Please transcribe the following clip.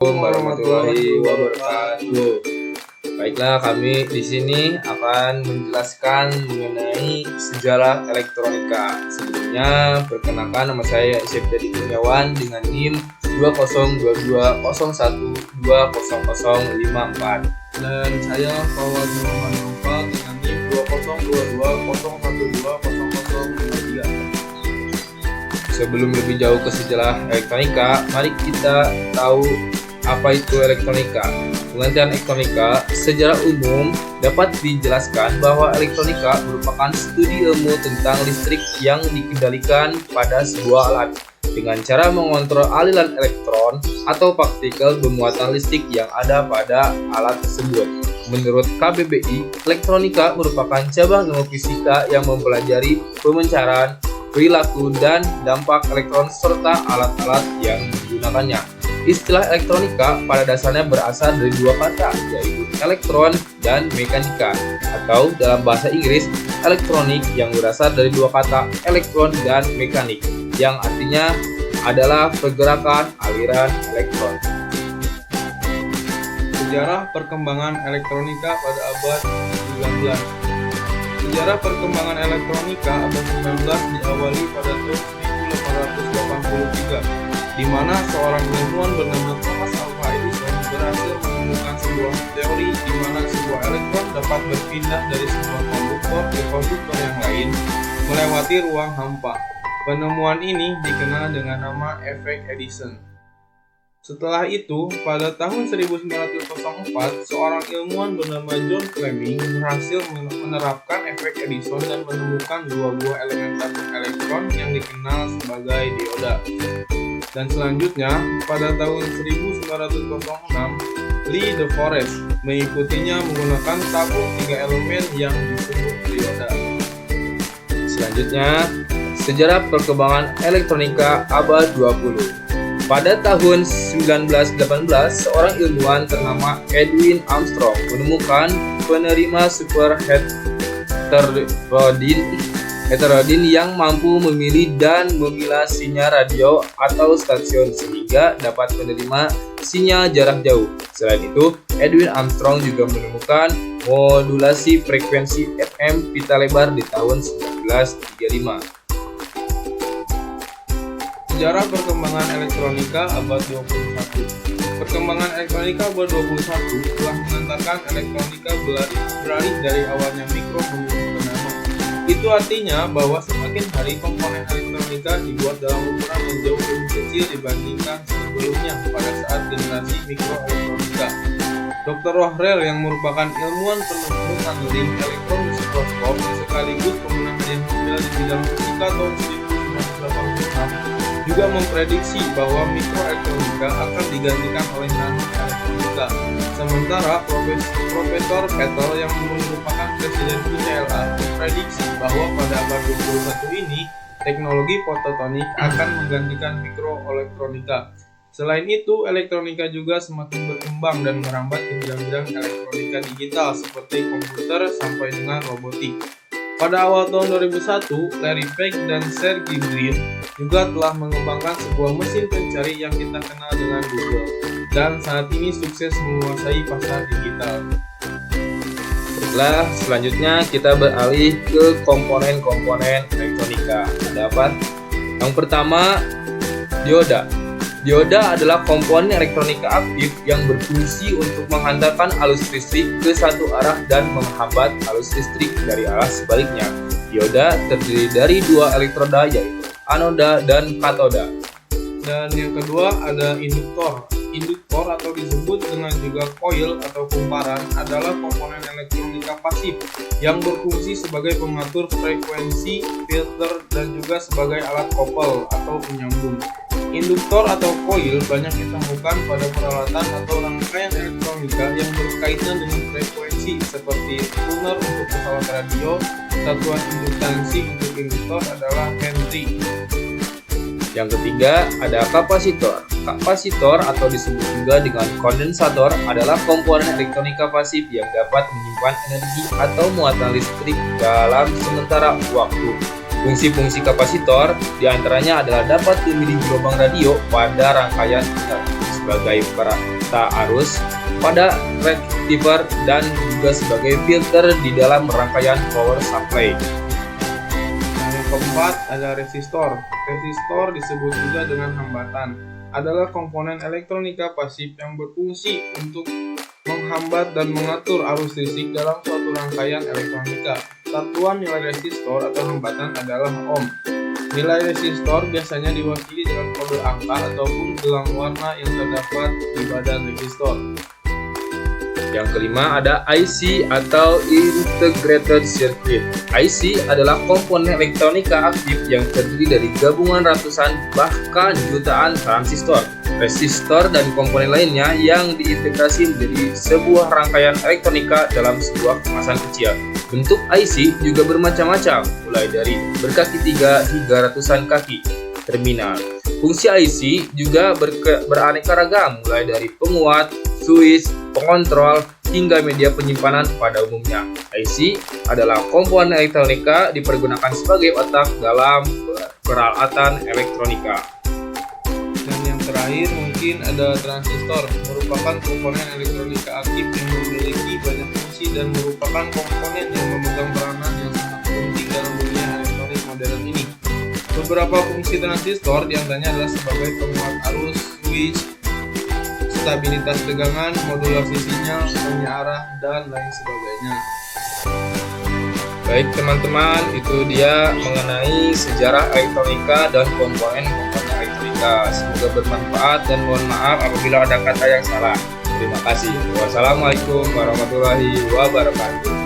Warahmatullahi wabarakatuh. Baiklah, kami di sini akan menjelaskan mengenai sejarah elektronika. Sebelumnya, perkenalkan nama saya Isyep Dedi Kurniawan dengan NIM 202201200054 dan saya Fawad Nurman Nopal dengan NIM 202201200053. Sebelum lebih jauh ke sejarah elektronika, mari kita tahu apa itu elektronika. Pengertian elektronika secara umum dapat dijelaskan bahwa elektronika merupakan studi ilmu tentang listrik yang dikendalikan pada sebuah alat dengan cara mengontrol aliran elektron atau partikel bermuatan listrik yang ada pada alat tersebut. Menurut KBBI, elektronika merupakan cabang ilmu fisika yang mempelajari pemancaran, perilaku, dan dampak elektron serta alat-alat yang digunakannya. Istilah elektronika pada dasarnya berasal dari dua kata, yaitu elektron dan mekanika, atau dalam bahasa Inggris, elektronik yang berasal dari dua kata elektron dan mekanik, yang artinya adalah pergerakan aliran elektron. Sejarah perkembangan elektronika pada abad 19. Sejarah perkembangan elektronika abad 19 diawali pada tahun 1883, di mana seorang ilmuwan bernama Thomas Alva Edison berhasil menemukan sebuah teori di mana sebuah elektron dapat berpindah dari sebuah konduktor ke konduktor yang lain melewati ruang hampa. Penemuan ini dikenal dengan nama efek Edison. Setelah itu, pada tahun 1904, seorang ilmuwan bernama John Fleming berhasil menerapkan efek Edison dan menemukan dua buah elemen tabung elektron yang dikenal sebagai dioda. Dan selanjutnya, pada tahun 1906, Lee De Forest mengikutinya menggunakan tabung tiga elemen yang disebut dioda. Selanjutnya, sejarah perkembangan elektronika abad 20. Pada tahun 1918, seorang ilmuwan ternama Edwin Armstrong menemukan penerima super heterodyne yang mampu memilih dan memilah sinyal radio atau stasiun sehingga dapat menerima sinyal jarak jauh. Selain itu, Edwin Armstrong juga menemukan modulasi frekuensi FM pita lebar di tahun 1935. Sejarah perkembangan elektronika abad 21. Perkembangan elektronika abad 21 telah mengantarkan elektronika beralih dari awalnya mikro menuju ke nano. Itu artinya bahwa semakin hari komponen elektronika dibuat dalam ukuran yang jauh lebih kecil dibandingkan sebelumnya pada saat generasi mikroelektronika. Dr. Rohrell yang merupakan ilmuwan penemu tunneling elektron mikroskop sekaligus pemenang hadiah Nobel di bidang fisika tahun 1986 juga memprediksi bahwa mikroelektronika akan digantikan oleh nanoelektronika. Sementara Profesor Vettel yang merupakan presiden UCLA memprediksi bahwa pada abad 21 ini teknologi fototonik akan menggantikan mikroelektronika. Selain itu, elektronika juga semakin berkembang dan merambat ke bidang-bidang elektronika digital seperti komputer sampai dengan robotik. Pada awal tahun 2001, Larry Page dan Sergey Brin juga telah mengembangkan sebuah mesin pencari yang kita kenal dengan Google, dan saat ini sukses menguasai pasar digital. Selanjutnya kita beralih ke komponen-komponen elektronika. Ada apa? Yang pertama, dioda. Dioda adalah komponen elektronika aktif yang berfungsi untuk menghantarkan arus listrik ke satu arah dan menghambat arus listrik dari arah sebaliknya. Dioda terdiri dari dua elektroda, yaitu anoda dan katoda. Dan yang kedua ada induktor. Induktor atau disebut dengan juga coil atau kumparan adalah komponen elektronika pasif yang berfungsi sebagai pengatur frekuensi, filter, dan juga sebagai alat kopel atau penyambung. Induktor atau coil banyak ditemukan pada peralatan atau rangkaian elektronika yang berkaitan dengan frekuensi seperti tuner untuk pesawat radio. Satuan induktansi untuk induktor adalah Henry. Yang ketiga ada kapasitor. Kapasitor atau disebut juga dengan kondensator adalah komponen elektronika pasif yang dapat menyimpan energi atau muatan listrik dalam sementara waktu. Fungsi-fungsi kapasitor diantaranya adalah dapat memilih gelombang radio pada rangkaian sebagai perata arus pada rectifier dan juga sebagai filter di dalam rangkaian power supply. Yang keempat ada resistor. Resistor disebut juga dengan hambatan. Adalah komponen elektronika pasif yang berfungsi untuk menghambat dan mengatur arus listrik dalam suatu rangkaian elektronika. Satuan nilai resistor atau hambatan adalah ohm. Nilai resistor biasanya diwakili dengan kode angka ataupun gelang warna yang terdapat di badan resistor. Yang kelima ada IC atau Integrated Circuit. IC adalah komponen elektronika aktif yang terdiri dari gabungan ratusan bahkan jutaan transistor, resistor, dan komponen lainnya yang diintegrasi menjadi sebuah rangkaian elektronika dalam sebuah kemasan kecil. Bentuk IC juga bermacam-macam, mulai dari berkaki 3 hingga ratusan kaki terminal. Fungsi IC juga beraneka ragam, mulai dari penguat, switch, pengontrol, hingga media penyimpanan pada umumnya. IC adalah komponen elektronika dipergunakan sebagai otak dalam peralatan elektronika. Dan yang terakhir mungkin ada transistor, merupakan komponen elektronika aktif yang memiliki banyak fungsi dan merupakan komponen yang memegang peranan yang sangat penting dalam dunia elektronik modern ini. Beberapa fungsi transistor diantaranya adalah sebagai penguat arus, switch, stabilitas tegangan, modulasi sinyal, penyearah, dan lain sebagainya. Baik teman-teman, itu dia mengenai sejarah elektronika dan komponen-komponen elektronika. Semoga bermanfaat dan mohon maaf apabila ada kata yang salah. Terima kasih. Wassalamualaikum warahmatullahi wabarakatuh.